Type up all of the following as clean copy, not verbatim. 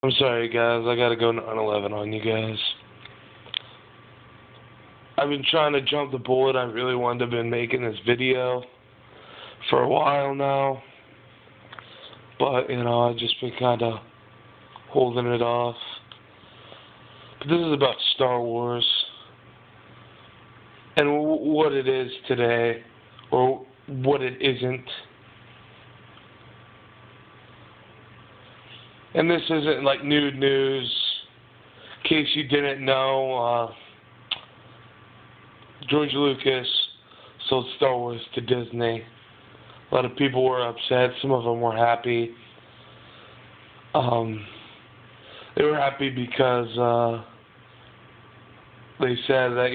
I'm sorry, guys. I gotta go 9/11 on you guys. I've been trying to jump the bullet. I really wanted to been making this video for a while now. But, I've just been kind of holding it off. But this is about Star Wars. And what it is today. Or what it isn't. And this isn't like new news. In case you didn't know, George Lucas sold Star Wars to Disney. A lot of people were upset. Some of them were happy. They were happy because they said that,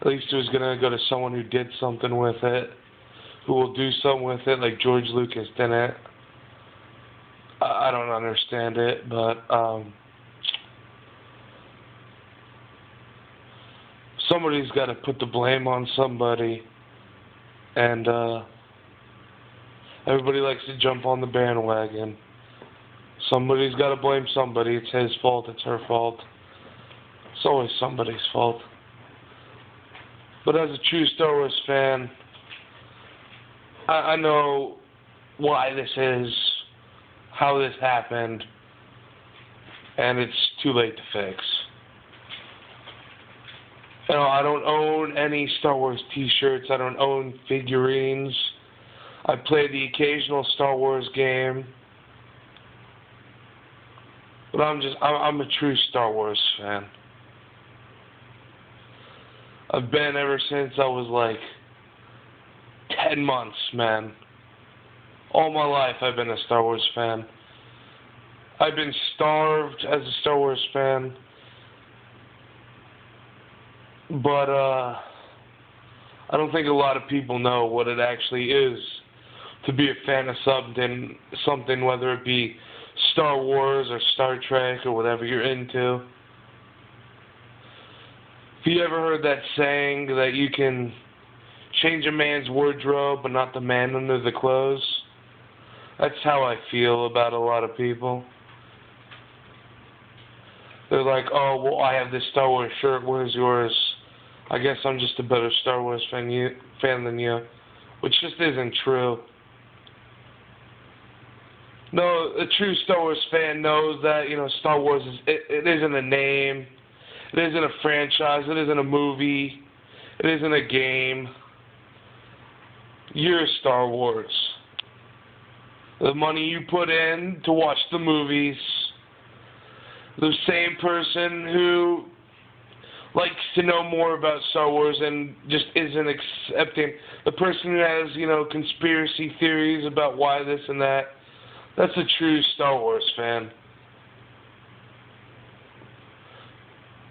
at least it was going to go to someone who did something with it, who will do something with it like George Lucas didn't. I don't understand it, but somebody's got to put the blame on somebody, and everybody likes to jump on the bandwagon. Somebody's got to blame somebody. It's his fault, it's her fault. It's always somebody's fault. But as a true Star Wars fan, I know why this is, how this happened, and it's too late to fix. I don't own any Star Wars t-shirts. I don't own figurines. I play the occasional Star Wars game. But I'm a true Star Wars fan. I've been ever since I was like 10 months, man. All my life I've been a Star Wars fan. I've been starved as a Star Wars fan. But I don't think a lot of people know what it actually is to be a fan of something, whether it be Star Wars or Star Trek or whatever you're into. Have you ever heard that saying that you can change a man's wardrobe but not the man under the clothes? That's how I feel about a lot of people. They're like, oh, well, I have this Star Wars shirt, where's yours? I guess I'm just a better Star Wars fan than you, which just isn't true. No, a true Star Wars fan knows that, Star Wars it isn't a name, it isn't a franchise, it isn't a movie, it isn't a game. You're Star Wars. The money you put in to watch the movies, the same person who likes to know more about Star Wars and just isn't accepting, the person who has, conspiracy theories about why this and that, that's a true Star Wars fan.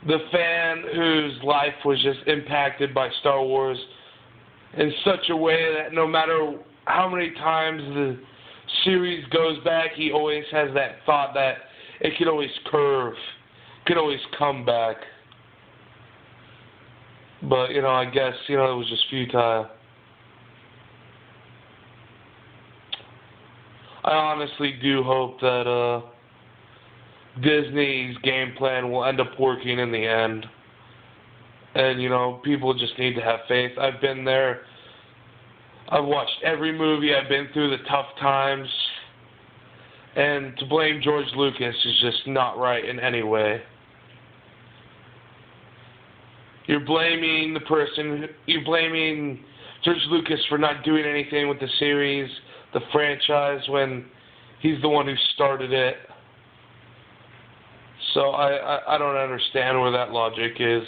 The fan whose life was just impacted by Star Wars in such a way that no matter how many times the series goes back, he always has that thought that it could always curve, could always come back. But, I guess, it was just futile. I honestly do hope that Disney's game plan will end up working in the end. And, people just need to have faith. I've been there. I've watched every movie. I've been through the tough times. And to blame George Lucas is just not right in any way. You're blaming George Lucas for not doing anything with the series, the franchise, when he's the one who started it. So I don't understand where that logic is.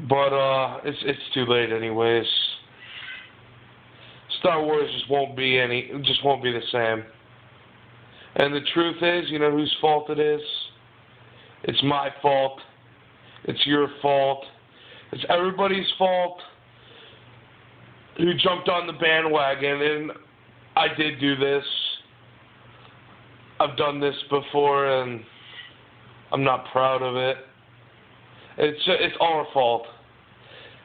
But it's too late anyways. Star Wars just won't be the same. And the truth is, whose fault it is? It's my fault. It's your fault. It's everybody's fault who jumped on the bandwagon. And I did do this. I've done this before, and I'm not proud of it. It's our fault.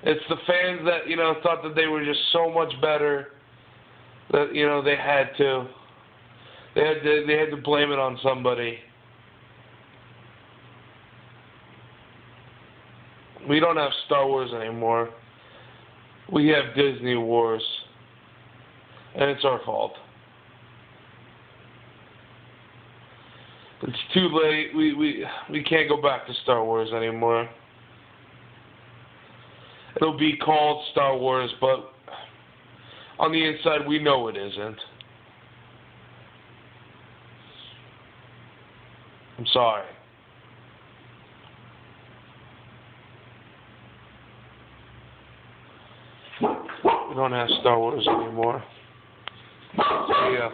It's the fans that, thought that they were just so much better that, they had to. They had to blame it on somebody. We don't have Star Wars anymore. We have Disney Wars. And it's our fault. It's too late. We can't go back to Star Wars anymore. It'll be called Star Wars, but on the inside we know it isn't. I'm sorry. We don't have Star Wars anymore. See ya.